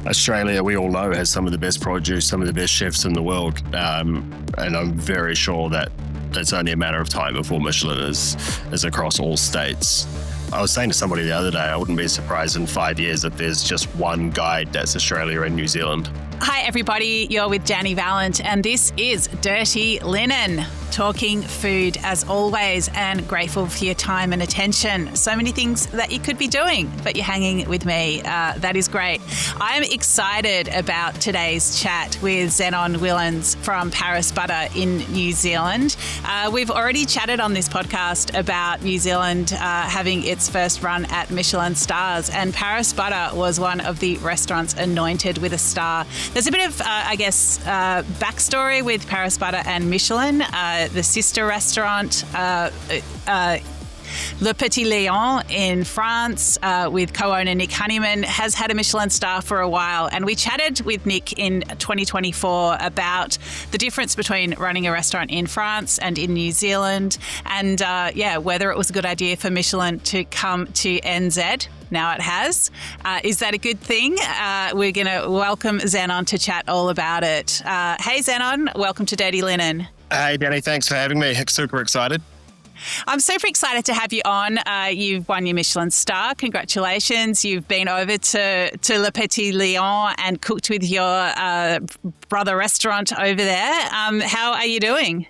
Australia, we all know, has some of the best produce, some of the best chefs in the world. And I'm very sure that it's only a matter of time before Michelin is across all states. I was saying to somebody the other day, I wouldn't be surprised in 5 years if there's just one guide that's Australia and New Zealand. Hi, everybody. You're with Dani Valent, and this is Dirty Linen. Talking food as always, and grateful for your time and attention. So many things that you could be doing, but you're hanging with me. That is great. I'm excited about today's chat with Zennon Wijlens from Paris Butter in New Zealand. We've already chatted on this podcast about New Zealand having its first run at Michelin stars, and Paris Butter was one of the restaurants anointed with a star. There's a bit of, backstory with Paris Butter and Michelin. The sister restaurant, Le Petit Lion in France, with co-owner Nick Honeyman, has had a Michelin star for a while. And we chatted with Nick in 2024 about the difference between running a restaurant in France and in New Zealand, and whether it was a good idea for Michelin to come to NZ. Now it has. Is that a good thing? We're going to welcome Zennon to chat all about it. Hey, Zennon, welcome to Dirty Linen. Hey, Dani, thanks for having me. Super excited. I'm super excited to have you on. You've won your Michelin star. Congratulations. You've been over to Le Petit Lion and cooked with your brother restaurant over there. How are you doing?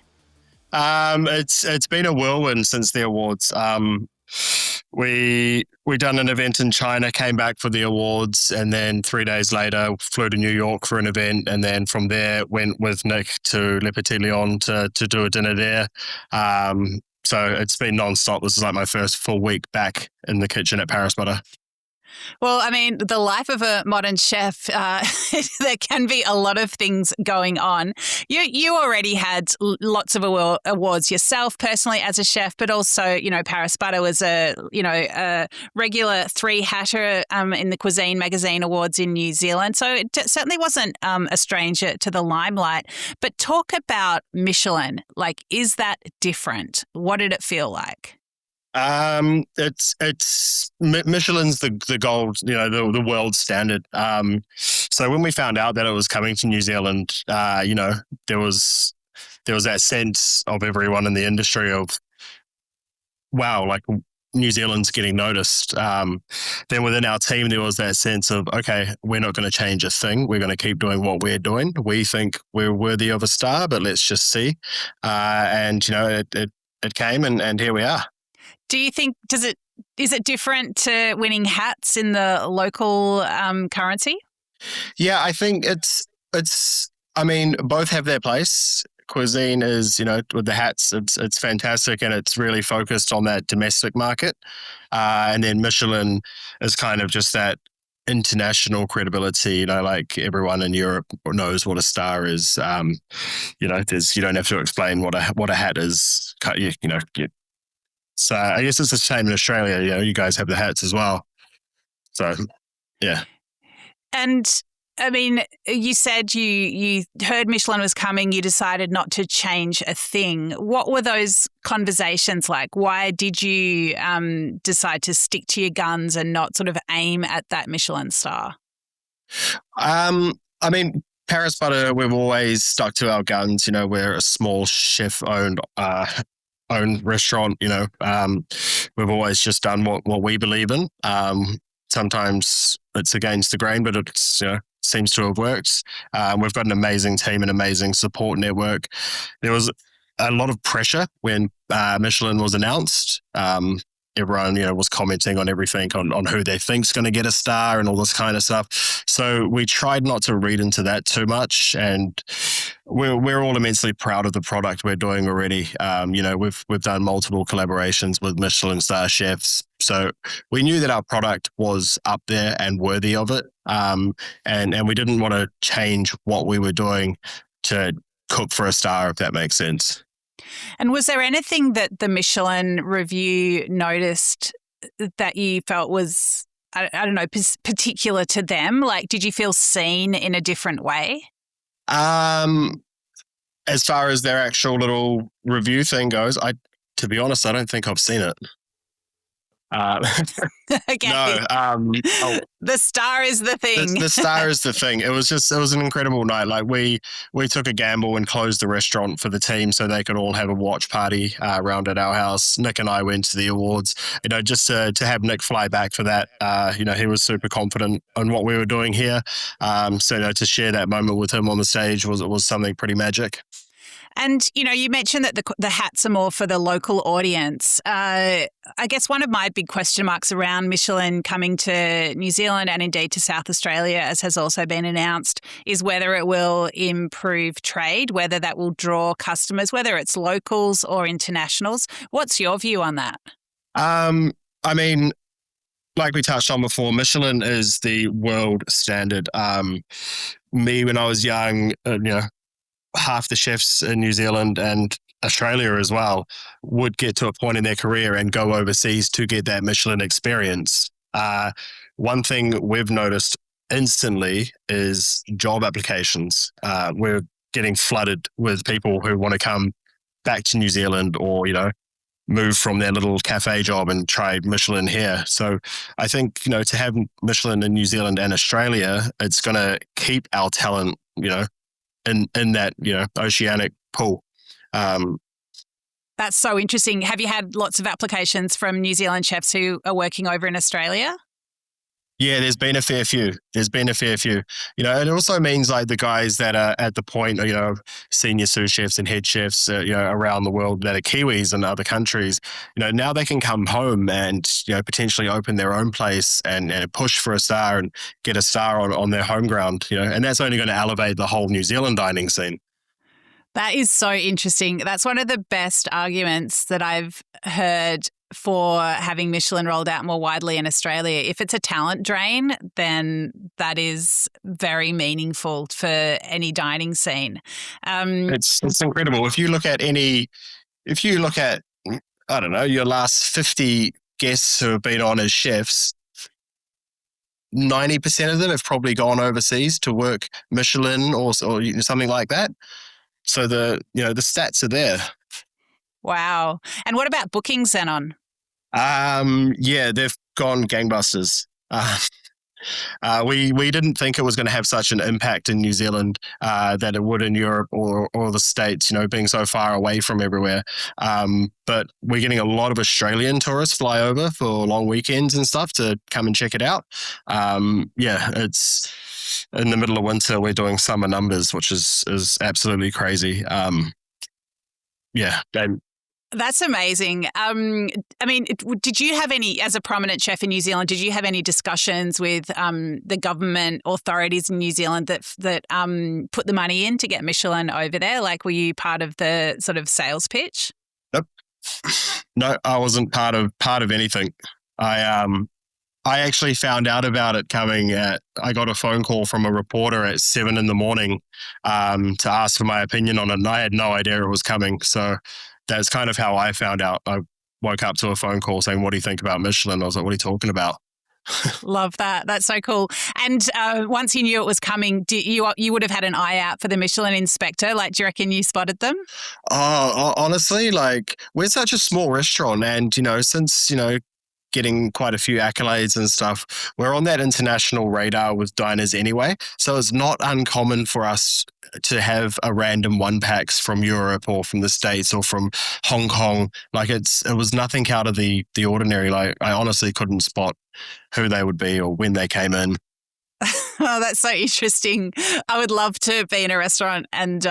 It's been a whirlwind since the awards. We done an event in China, came back for the awards, and then 3 days later flew to New York for an event, and then from there went with Nick to Le Petit Lion to do a dinner there. So it's been non-stop. This is like my first full week back in the kitchen at Paris Butter. Well, I mean, the life of a modern chef, there can be a lot of things going on. You already had lots of awards yourself personally as a chef, but also, Paris Butter was a regular three-hatter in the Cuisine Magazine Awards in New Zealand. So it certainly wasn't a stranger to the limelight. But talk about Michelin. Like, is that different? What did it feel like? It's Michelin's the gold, the world standard. So when we found out that it was coming to New Zealand, there was that sense of everyone in the industry of, wow, like New Zealand's getting noticed. Then within our team, there was that sense of, okay, we're not going to change a thing. We're going to keep doing what we're doing. We think we're worthy of a star, but let's just see. And it came, and here we are. Do you think, is it different to winning hats in the local currency? Yeah, I think it's both have their place. Cuisine is, with the hats, it's fantastic, and it's really focused on that domestic market. And then Michelin is kind of just that international credibility, like everyone in Europe knows what a star is. You don't have to explain what a hat is. So I guess it's the same in Australia. You guys have the hats as well. So, yeah. And I mean, you said you heard Michelin was coming. You decided not to change a thing. What were those conversations like? Why did you decide to stick to your guns and not sort of aim at that Michelin star? Paris Butter, we've always stuck to our guns. We're a small chef-owned restaurant. We've always just done what we believe in. Sometimes it's against the grain, but it's seems to have worked. We've got an amazing team, an amazing support network. There was a lot of pressure when Michelin was announced. Everyone, was commenting on everything, on who they think's going to get a star and all this kind of stuff. So we tried not to read into that too much, and we're all immensely proud of the product we're doing already. We've done multiple collaborations with Michelin star chefs, so we knew that our product was up there and worthy of it. And we didn't want to change what we were doing to cook for a star, if that makes sense. And was there anything that the Michelin review noticed that you felt was, I don't know, particular to them? Like, did you feel seen in a different way? As far as their actual little review thing goes, to be honest, I don't think I've seen it. Uh, Okay. no, oh, The star is the thing. the star is the thing. It was an incredible night. Like we took a gamble and closed the restaurant for the team so they could all have a watch party around at our house. Nick and I went to the awards. Just to have Nick fly back for that. He was super confident on what we were doing here. To share that moment with him on the stage was something pretty magic. And, you mentioned that the hats are more for the local audience. I guess one of my big question marks around Michelin coming to New Zealand and indeed to South Australia, as has also been announced, is whether it will improve trade, whether that will draw customers, whether it's locals or internationals. What's your view on that? I mean, like we touched on before, Michelin is the world standard. Me, when I was young, half the chefs in New Zealand and Australia as well would get to a point in their career and go overseas to get that Michelin experience. One thing we've noticed instantly is job applications. We're getting flooded with people who want to come back to New Zealand or, move from their little cafe job and try Michelin here. So I think, to have Michelin in New Zealand and Australia, it's going to keep our talent, in that, oceanic pool. That's so interesting. Have you had lots of applications from New Zealand chefs who are working over in Australia? Yeah, there's been a fair few. It also means like the guys that are at the point, senior sous chefs and head chefs, around the world that are Kiwis in other countries, now they can come home and, potentially open their own place and push for a star and get a star on their home ground, and that's only going to elevate the whole New Zealand dining scene. That is so interesting. That's one of the best arguments that I've heard for having Michelin rolled out more widely in Australia. If it's a talent drain, then that is very meaningful for any dining scene. It's incredible. If you look at, I don't know, your last 50 guests who have been on as chefs, 90% of them have probably gone overseas to work Michelin or something like that. So the stats are there. Wow. And what about bookings, Zennon? Yeah, they've gone gangbusters. We didn't think it was going to have such an impact in New Zealand that it would in Europe or the States, being so far away from everywhere. But we're getting a lot of Australian tourists fly over for long weekends and stuff to come and check it out. It's in the middle of winter. We're doing summer numbers, which is absolutely crazy. That's amazing. Did you have as a prominent chef in New Zealand, did you have any discussions with the government authorities in New Zealand that put the money in to get Michelin over there? Like, were you part of the sort of sales pitch? Nope. No, I wasn't part of anything. I actually found out about it I got a phone call from a reporter at 7 a.m. To ask for my opinion on it, and I had no idea it was coming. So that's kind of how I found out. I woke up to a phone call saying, "What do you think about Michelin?" I was like, "What are you talking about?" Love that. That's so cool. And once you knew it was coming, you would have had an eye out for the Michelin inspector. Like, do you reckon you spotted them? Oh, honestly, like we're such a small restaurant, and since getting quite a few accolades and stuff, we're on that international radar with diners anyway. So it's not uncommon for us to have a random one packs from Europe or from the States or from Hong Kong. Like it was nothing out of the ordinary. Like I honestly couldn't spot who they would be or when they came in. Oh, that's so interesting. I would love to be in a restaurant and,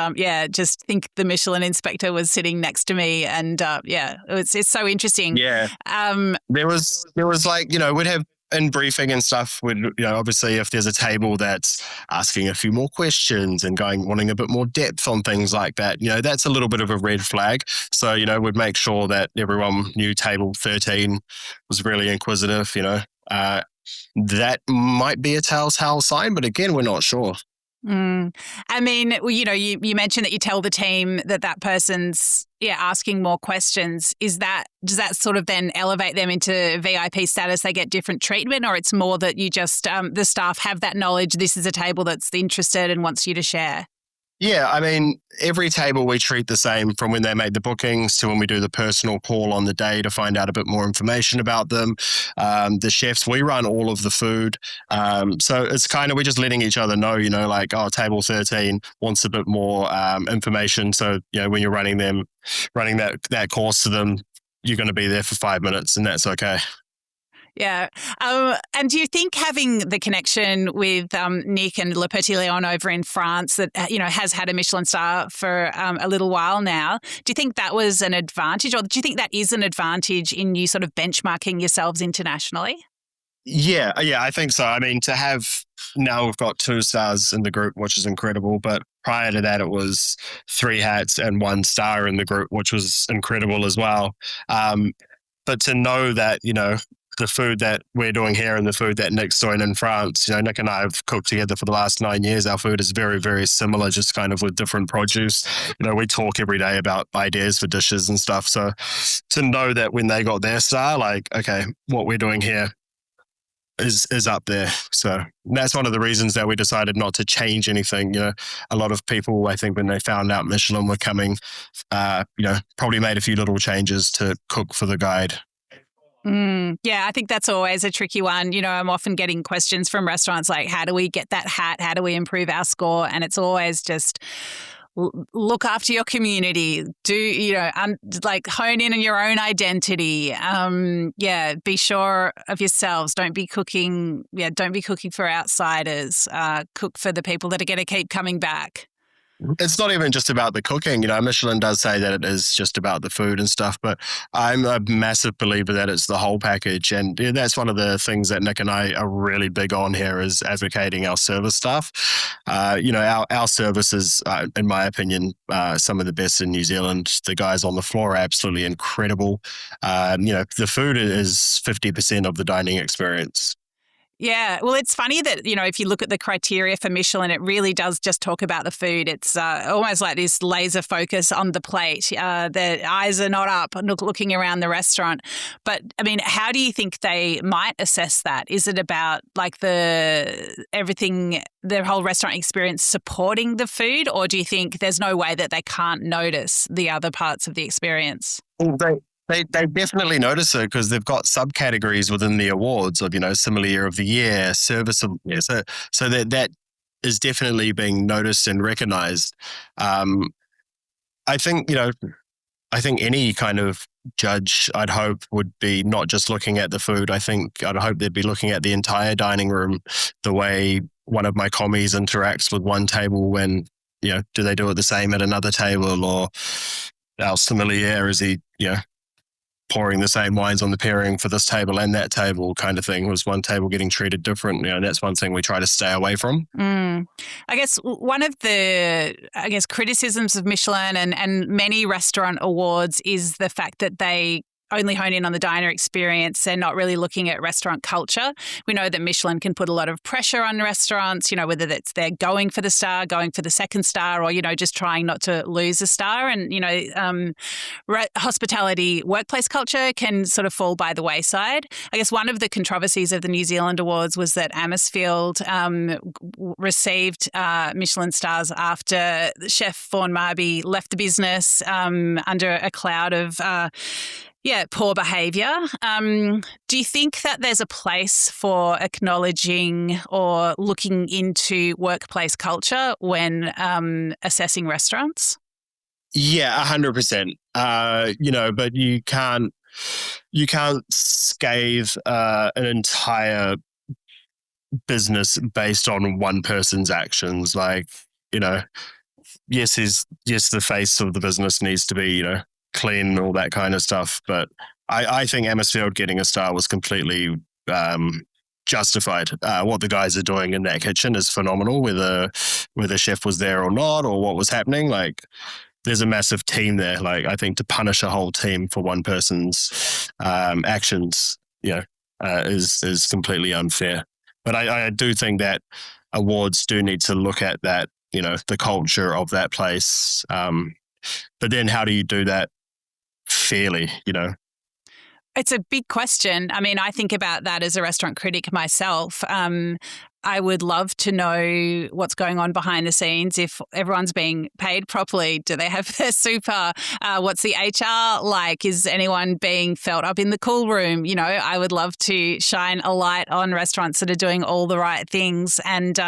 just think the Michelin inspector was sitting next to me. And, it's so interesting. Yeah. There was like, we'd have in briefing and stuff, obviously if there's a table that's asking a few more questions and wanting a bit more depth on things like that, that's a little bit of a red flag. So, we'd make sure that everyone knew table 13 was really inquisitive, that might be a telltale sign, but again, we're not sure. I mean, you mentioned that you tell the team that person's asking more questions. Does that sort of then elevate them into VIP status? They get different treatment, or it's more that you just the staff have that knowledge. This is a table that's interested and wants you to share. Yeah, I mean, every table we treat the same from when they make the bookings to when we do the personal call on the day to find out a bit more information about them. The chefs, we run all of the food. So it's kind of, we're just letting each other know, like, oh, table 13 wants a bit more information. So, when you're running that course to them, you're going to be there for 5 minutes and that's okay. Yeah. And do you think having the connection with Nick and Le Petit Lion over in France that, has had a Michelin star for a little while now, do you think that was an advantage, or do you think that is an advantage in you sort of benchmarking yourselves internationally? Yeah, I think so. I mean, to have now we've got 2 stars in the group, which is incredible. But prior to that, it was 3 hats and 1 star in the group, which was incredible as well. Um, but to know that, the food that we're doing here and the food that Nick's doing in France, Nick and I have cooked together for the last 9 years. Our food is very, very similar, just kind of with different produce. We talk every day about ideas for dishes and stuff. So to know that when they got their star, like, okay, what we're doing here is up there. So that's one of the reasons that we decided not to change anything. A lot of people, I think, when they found out Michelin were coming, probably made a few little changes to cook for the guide. Yeah, I think that's always a tricky one. I'm often getting questions from restaurants like, how do we get that hat? How do we improve our score? And it's always just look after your community. Do, like hone in on your own identity. Be sure of yourselves. Don't be cooking. Yeah, don't be cooking for outsiders. Cook for the people that are going to keep coming back. It's not even just about the cooking. Michelin does say that it is just about the food and stuff, but I'm a massive believer that it's the whole package. And that's one of the things that Nick and I are really big on here is advocating our service staff. Our service is, in my opinion, some of the best in New Zealand. The guys on the floor are absolutely incredible. The food is 50% of the dining experience. Yeah, well, it's funny that, if you look at the criteria for Michelin, it really does just talk about the food. It's almost like this laser focus on the plate. The eyes are not up, looking around the restaurant. But, I mean, how do you think they might assess that? Is it about like the whole restaurant experience supporting the food? Or do you think there's no way that they can't notice the other parts of the experience? Well, they definitely notice it because they've got subcategories within the awards of, sommelier of the year, service of the year. So that is definitely being noticed and recognized. I think, I think any kind of judge, I'd hope, would be not just looking at the food. I'd hope they'd be looking at the entire dining room, the way one of my commies interacts with one table when, do they do it the same at another table, or our sommelier, is he, pouring the same wines on the pairing for this table and that table kind of thing? Was one table getting treated different? That's one thing we try to stay away from. I guess one of the criticisms of Michelin and many restaurant awards is the fact that they only hone in on the diner experience. They're not really looking at restaurant culture. We know that Michelin can put a lot of pressure on restaurants, whether that's they're going for the star, going for the second star, or, just trying not to lose a star. And, hospitality workplace culture can sort of fall by the wayside. I guess one of the controversies of the New Zealand Awards was that Amersfield received Michelin stars after Chef Vaughan Marby left the business under a cloud of poor behaviour. Do you think that there's a place for acknowledging or looking into workplace culture when assessing restaurants? Yeah, 100%. But you can't scathe an entire business based on one person's actions. Like, yes, the face of the business needs to be, clean and all that kind of stuff. But I think Amersfield getting a star was completely justified. What the guys are doing in that kitchen is phenomenal, whether chef was there or not, or what was happening. Like, there's a massive team there. Like, I think to punish a whole team for one person's actions, is completely unfair. But I do think that awards do need to look at that, the culture of that place. But then how do you do that fairly, It's a big question. I mean, I think about that as a restaurant critic myself. I would love to know what's going on behind the scenes. If everyone's being paid properly, do they have their super? What's the HR like? Is anyone being felt up in the cool room? You know, I would love to shine a light on restaurants that are doing all the right things and,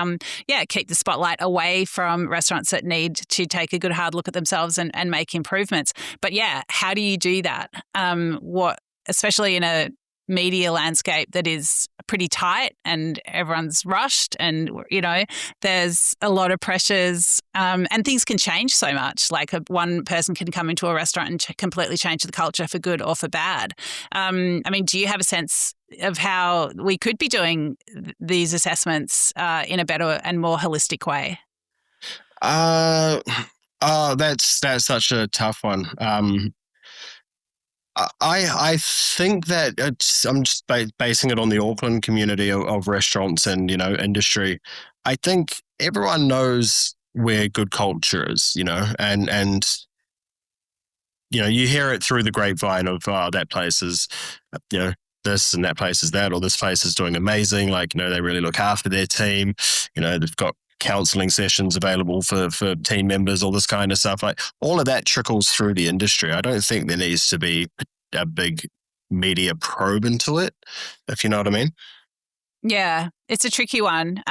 keep the spotlight away from restaurants that need to take a good hard look at themselves and make improvements. But yeah, how do you do that? Especially in a media landscape that is pretty tight and everyone's rushed and, you know, there's a lot of pressures and things can change so much. Like one person can come into a restaurant and completely change the culture for good or for bad. I mean, do you have a sense of how we could be doing these assessments in a better and more holistic way? That's such a tough one. I think that I'm just basing it on the Auckland community of restaurants and, you know, industry. I think everyone knows where good culture is, you know, and you know, you hear it through the grapevine of, oh, that place is, you know, this and that place is that, or this place is doing amazing. Like, you know, they really look after their team. You know, they've got counseling sessions available for team members, all this kind of stuff. Like all of that trickles through the industry. I don't think there needs to be a big media probe into it, if you know what I mean. Yeah, it's a tricky one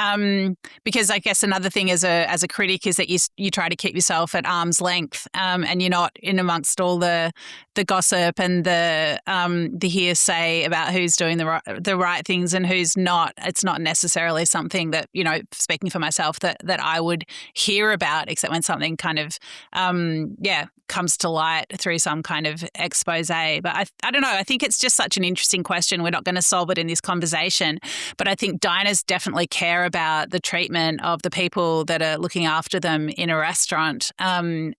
because I guess another thing as a critic is that you try to keep yourself at arm's length and you're not in amongst all the gossip and the hearsay about who's doing the right things and who's not. It's not necessarily something that, you know, speaking for myself, that I would hear about, except when something kind of comes to light through some kind of expose. But I don't know. I think it's just such an interesting question. We're not going to solve it in this conversation. But I think diners definitely care about the treatment of the people that are looking after them in a restaurant. And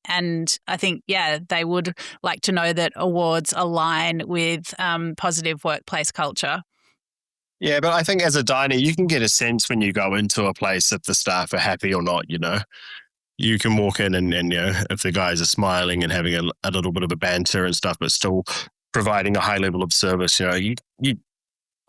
I think, they would like to know that awards align with positive workplace culture. Yeah, but I think as a diner, you can get a sense when you go into a place if the staff are happy or not, you know. You can walk in and you know, if the guys are smiling and having a little bit of a banter and stuff, but still providing a high level of service, you know,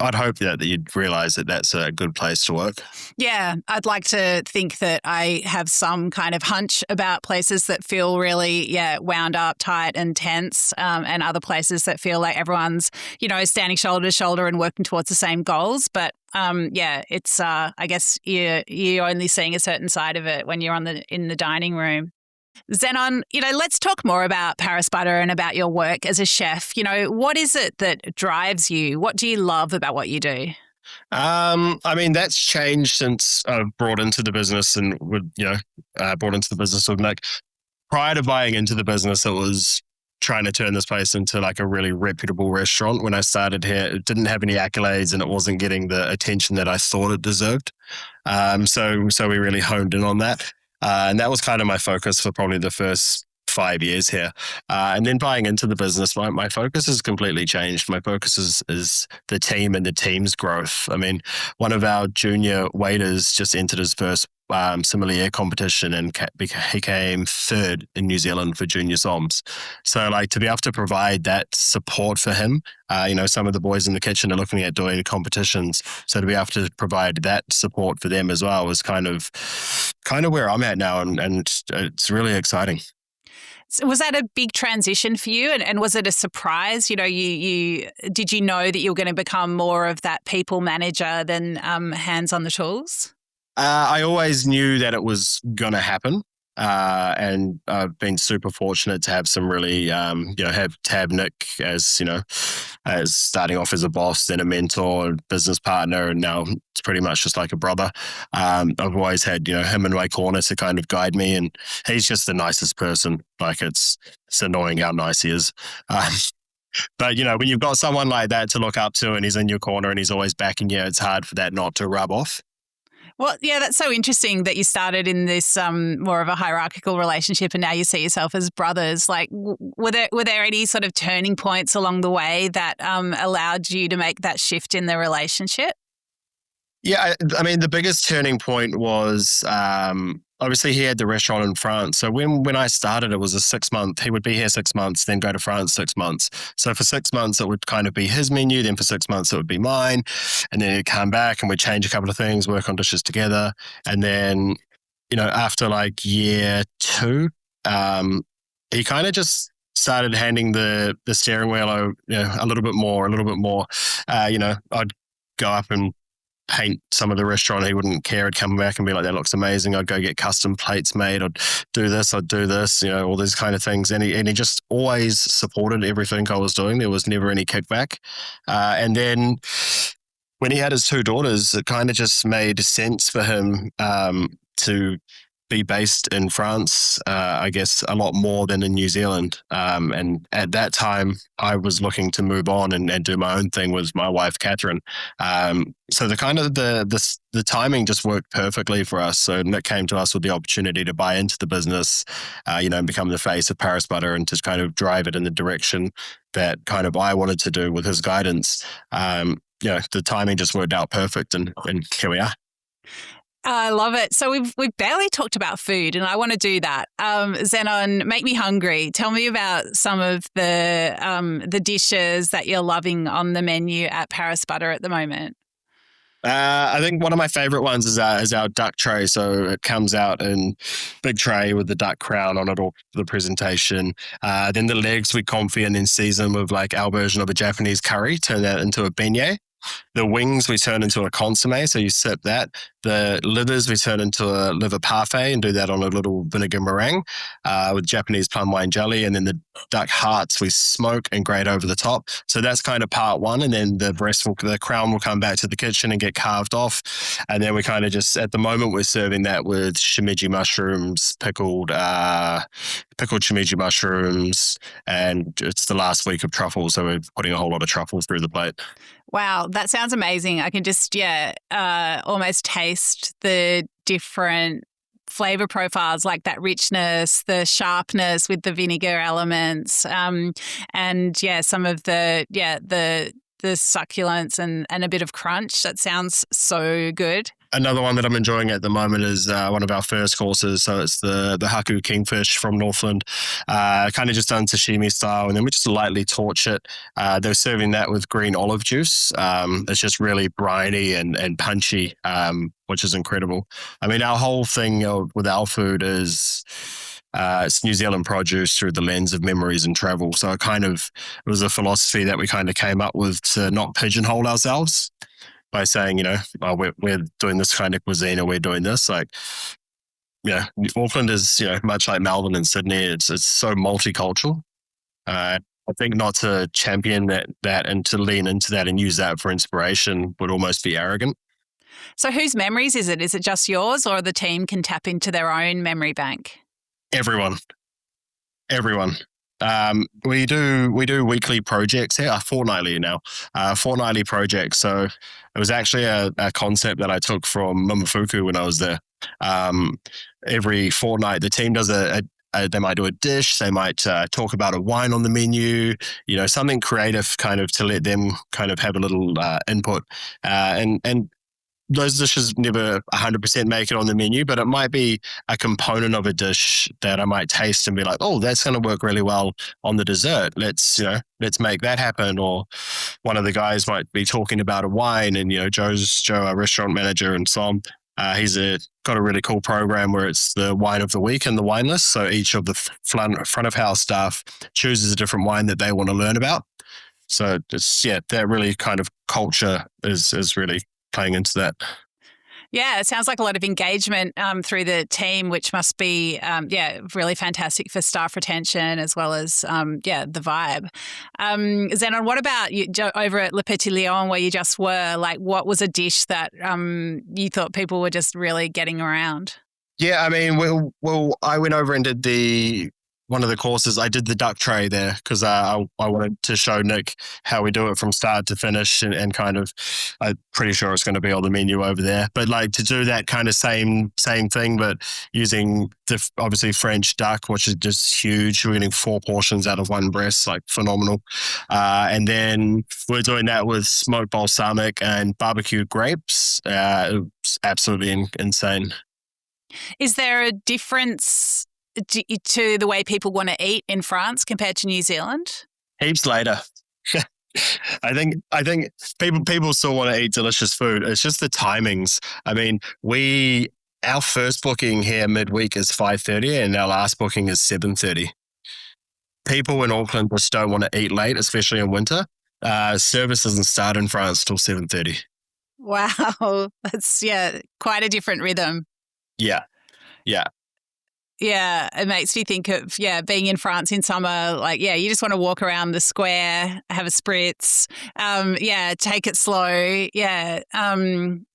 I'd hope that you'd realize that that's a good place to work. Yeah, I'd like to think that I have some kind of hunch about places that feel really, wound up, tight and tense, and other places that feel like everyone's, you know, standing shoulder to shoulder and working towards the same goals. But it's I guess you're only seeing a certain side of it when you're in the dining room. Zennon, you know, let's talk more about Paris Butter and about your work as a chef. You know, what is it that drives you? What do you love about what you do? I mean, that's changed since I've brought into the business and brought into the business with Nick. Prior to buying into the business, it was trying to turn this place into like a really reputable restaurant. When I started here, it didn't have any accolades and it wasn't getting the attention that I thought it deserved. So we really honed in on that. And that was kind of my focus for probably the first 5 years here. And then buying into the business, my focus has completely changed. My focus is the team and the team's growth. I mean, one of our junior waiters just entered his first sommelier competition and he came third in New Zealand for junior somms. So like to be able to provide that support for him, you know, some of the boys in the kitchen are looking at doing competitions. So to be able to provide that support for them as well is kind of where I'm at now. And it's really exciting. So was that a big transition for you? And was it a surprise? You know, did you know that you were going to become more of that people manager than hands on the tools? I always knew that it was going to happen. And I've been super fortunate to have some really, have Nick as, you know, as starting off as a boss, then a mentor, business partner, and now it's pretty much just like a brother. I've always had, you know, him in my corner to kind of guide me, and he's just the nicest person. Like it's annoying how nice he is. But, you know, when you've got someone like that to look up to and he's in your corner and he's always backing you, it's hard for that not to rub off. Well, yeah, that's so interesting that you started in this more of a hierarchical relationship and now you see yourself as brothers. Like, were there any sort of turning points along the way that allowed you to make that shift in the relationship? Yeah, I mean, the biggest turning point was obviously he had the restaurant in France. So when I started, it was a 6 month. He would be here 6 months, then go to France 6 months. So for 6 months, it would kind of be his menu. Then for 6 months, it would be mine, and then he'd come back and we'd change a couple of things, work on dishes together, and then after like year two, he kind of just started handing the steering wheel a little bit more, a little bit more. I'd go up and paint some of the restaurant. He wouldn't care. He'd come back and be like, that looks amazing. I'd go get custom plates made. I'd do this, all these kind of things. And he just always supported everything I was doing. There was never any kickback. And then when he had his two daughters, it kind of just made sense for him to be based in France, I guess, a lot more than in New Zealand. And at that time, I was looking to move on and do my own thing with my wife, Catherine. So the timing just worked perfectly for us. So Nick came to us with the opportunity to buy into the business, and become the face of Paris Butter and to kind of drive it in the direction that kind of I wanted to do with his guidance. The timing just worked out perfect, and here we are. I love it. So we've barely talked about food, and I want to do that. Zennon, make me hungry. Tell me about some of the dishes that you're loving on the menu at Paris Butter at the moment. I think one of my favorite ones is our duck tray. So it comes out in big tray with the duck crown on it all for the presentation. Then the legs we confit and then season with like our version of a Japanese curry, turn that into a beignet. The wings we turn into a consomme, so you sip that. The livers we turn into a liver parfait and do that on a little vinegar meringue with Japanese plum wine jelly. And then the duck hearts we smoke and grate over the top. So that's kind of part one. And then the crown will come back to the kitchen and get carved off. And then we kind of just, at the moment, we're serving that with shimiji mushrooms, pickled shimiji mushrooms. And it's the last week of truffles, so we're putting a whole lot of truffles through the plate. Wow, that sounds amazing. I can just, almost taste the different flavor profiles, like that richness, the sharpness with the vinegar elements, and some of the succulence and a bit of crunch. That sounds so good. Another one that I'm enjoying at the moment is one of our first courses. So it's the Huck kingfish from Northland, kind of just done sashimi style, and then we just lightly torch it. They're serving that with green olive juice. It's just really briny and punchy, which is incredible. I mean, our whole thing with our food is it's New Zealand produce through the lens of memories and travel. So it was a philosophy that we kind of came up with to not pigeonhole ourselves by saying, we're doing this kind of cuisine or we're doing this. Like, Auckland is, much like Melbourne and Sydney, it's so multicultural. I think not to champion that and to lean into that and use that for inspiration would almost be arrogant. So whose memories is it? Is it just yours, or the team can tap into their own memory bank? Everyone. We do weekly projects here, fortnightly now, fortnightly projects. So it was actually a concept that I took from Momofuku when I was there. Every fortnight, the team does they might do a dish, they might talk about a wine on the menu, something creative kind of to let them kind of have a little input. And those dishes never 100% make it on the menu, but it might be a component of a dish that I might taste and be like, oh, that's going to work really well on the dessert. Let's make that happen. Or one of the guys might be talking about a wine, and Joe, our restaurant manager, and Som, he's got a really cool program where it's the wine of the week and the wine list. So each of the front of house staff chooses a different wine that they want to learn about. So it's that really kind of culture is really playing into that. Yeah, it sounds like a lot of engagement through the team, which must be, really fantastic for staff retention as well as, the vibe. Zennon, what about you over at Le Petit Lion where you just were? Like, what was a dish that you thought people were just really getting around? Yeah, I mean, well, I went over and did the one of the courses. I did the duck tray there because I wanted to show Nick how we do it from start to finish, and kind of, I'm pretty sure it's going to be on the menu over there. But like to do that kind of same thing, but using the obviously French duck, which is just huge. We're getting 4 portions out of one breast, like phenomenal. And then we're doing that with smoked balsamic and barbecue grapes. It's absolutely insane. Is there a difference to the way people want to eat in France compared to New Zealand? Heaps later. I think people still want to eat delicious food. It's just the timings. I mean, our first booking here midweek is 5:30, and our last booking is 7:30. People in Auckland just don't want to eat late, especially in winter. Service doesn't start in France till 7:30. Wow, that's quite a different rhythm. Yeah, yeah. Yeah, it makes me think of, being in France in summer. Like, you just want to walk around the square, have a spritz, take it slow,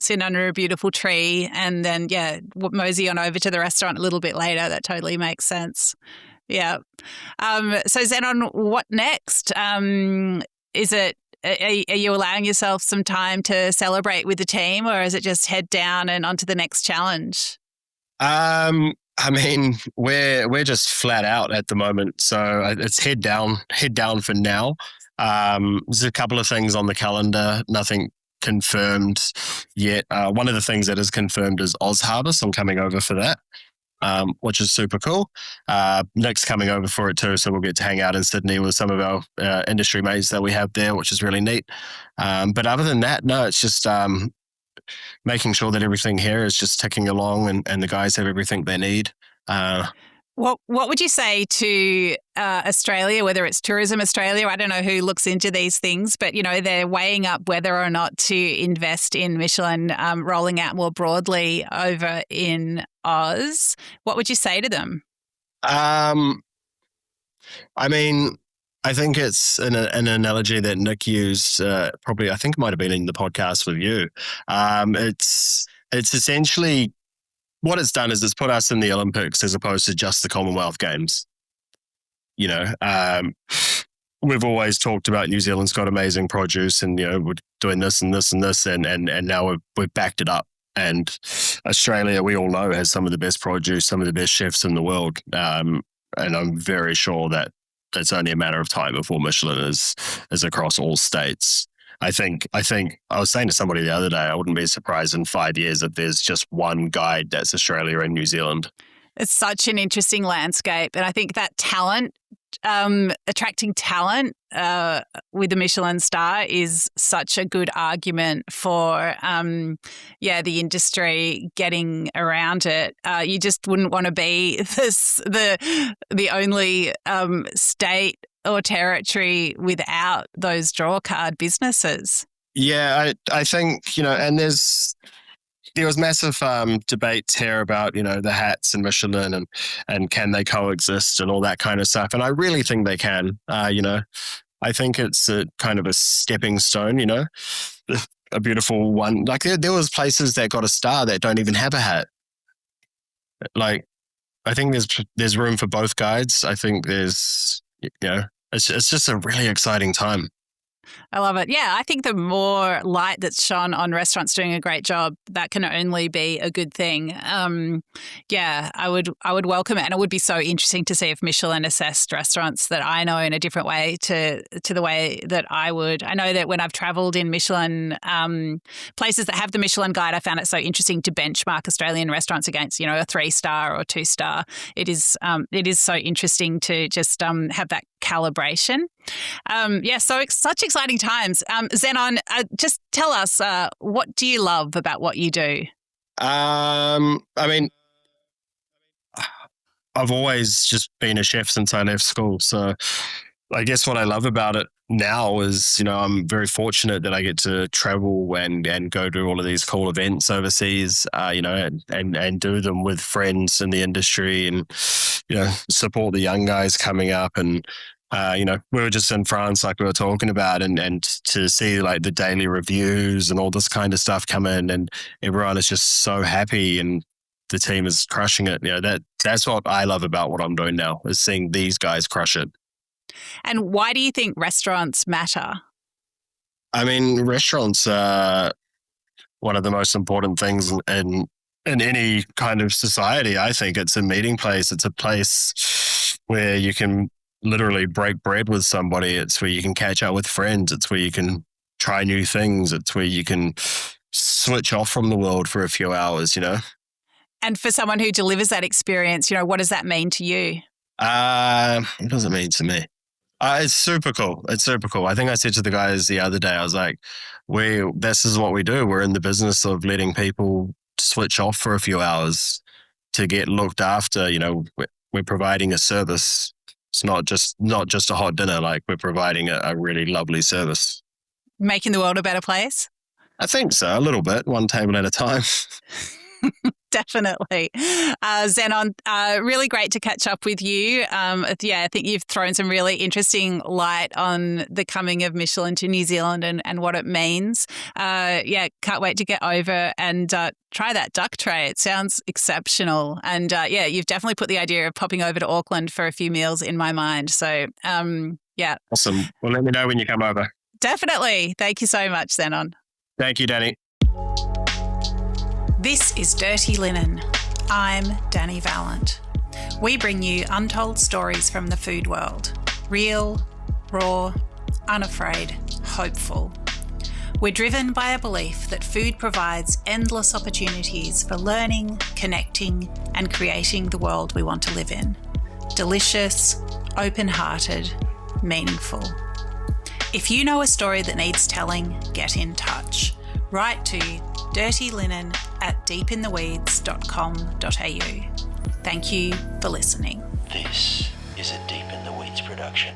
sit under a beautiful tree, and then, mosey on over to the restaurant a little bit later. That totally makes sense. Yeah. So, Zennon, what next? Is it, are you allowing yourself some time to celebrate with the team, or is it just head down and onto the next challenge? I mean, we're just flat out at the moment, so it's head down for now. There's a couple of things on the calendar, nothing confirmed yet. One of the things that is confirmed is Oz Harvest. I'm coming over for that, which is super cool. Nick's coming over for it too, so we'll get to hang out in Sydney with some of our industry mates that we have there, which is really neat. But other than that, no, it's just making sure that everything here is just ticking along, and the guys have everything they need. What would you say to Australia, whether it's Tourism Australia? I don't know who looks into these things, but they're weighing up whether or not to invest in Michelin rolling out more broadly over in Oz. What would you say to them? I mean, I think it's an analogy that Nick used. Probably, I think it might have been in the podcast with you. It's essentially what it's done is it's put us in the Olympics as opposed to just the Commonwealth Games. We've always talked about New Zealand's got amazing produce, and we're doing this and this and this, and now we've backed it up. And Australia, we all know, has some of the best produce, some of the best chefs in the world. And I'm very sure that it's only a matter of time before Michelin is across all states. I think I was saying to somebody the other day, I wouldn't be surprised in 5 years if there's just one guide that's Australia and New Zealand. It's such an interesting landscape. And I think that talent, attracting talent with the Michelin star is such a good argument for, the industry getting around it. You just wouldn't want to be the only state or territory without those draw card businesses. Yeah, I think, and there was massive debates here about, the hats and Michelin, and can they coexist and all that kind of stuff. And I really think they can. I think it's a kind of a stepping stone, a beautiful one. Like there was places that got a star that don't even have a hat. Like, I think there's room for both guides. I think there's, it's just a really exciting time. I love it. Yeah, I think the more light that's shone on restaurants doing a great job, that can only be a good thing. I would welcome it, and it would be so interesting to see if Michelin assessed restaurants that I know in a different way to the way that I would. I know that when I've travelled in Michelin places that have the Michelin guide, I found it so interesting to benchmark Australian restaurants against, a 3-star or 2-star. It is so interesting to just have that calibration. So such exciting times. Zennon, just tell us, what do you love about what you do? I mean, I've always just been a chef since I left school. So I guess what I love about it now is, I'm very fortunate that I get to travel and go to all of these cool events overseas, and do them with friends in the industry, and, support the young guys coming up. And, we were just in France, like we were talking about, and to see like the daily reviews and all this kind of stuff come in, and everyone is just so happy. And the team is crushing it. That's what I love about what I'm doing now, is seeing these guys crush it. And why do you think restaurants matter? I mean, restaurants are one of the most important things in any kind of society. I think it's a meeting place. It's a place where you can literally break bread with somebody. It's where you can catch up with friends. It's where you can try new things. It's where you can switch off from the world for a few hours, And for someone who delivers that experience, what does that mean to you? What does it mean to me? It's super cool. It's super cool. I think I said to the guys the other day, I was like, this is what we do. We're in the business of letting people switch off for a few hours to get looked after. We're providing a service. It's not just a hot dinner. Like, we're providing a really lovely service. Making the world a better place? I think so, a little bit, one table at a time. Definitely. Zennon, really great to catch up with you. I think you've thrown some really interesting light on the coming of Michelin to New Zealand and what it means. Can't wait to get over and try that duck tray. It sounds exceptional. And you've definitely put the idea of popping over to Auckland for a few meals in my mind. So, Awesome. Well, let me know when you come over. Definitely. Thank you so much, Zennon. Thank you, Dani. This is Dirty Linen. I'm Dani Valent. We bring you untold stories from the food world. Real, raw, unafraid, hopeful. We're driven by a belief that food provides endless opportunities for learning, connecting, and creating the world we want to live in. Delicious, open-hearted, meaningful. If you know a story that needs telling, get in touch. Write to dirtyLinen@deepintheweeds.com.au. Thank you for listening. This is a Deep in the Weeds production.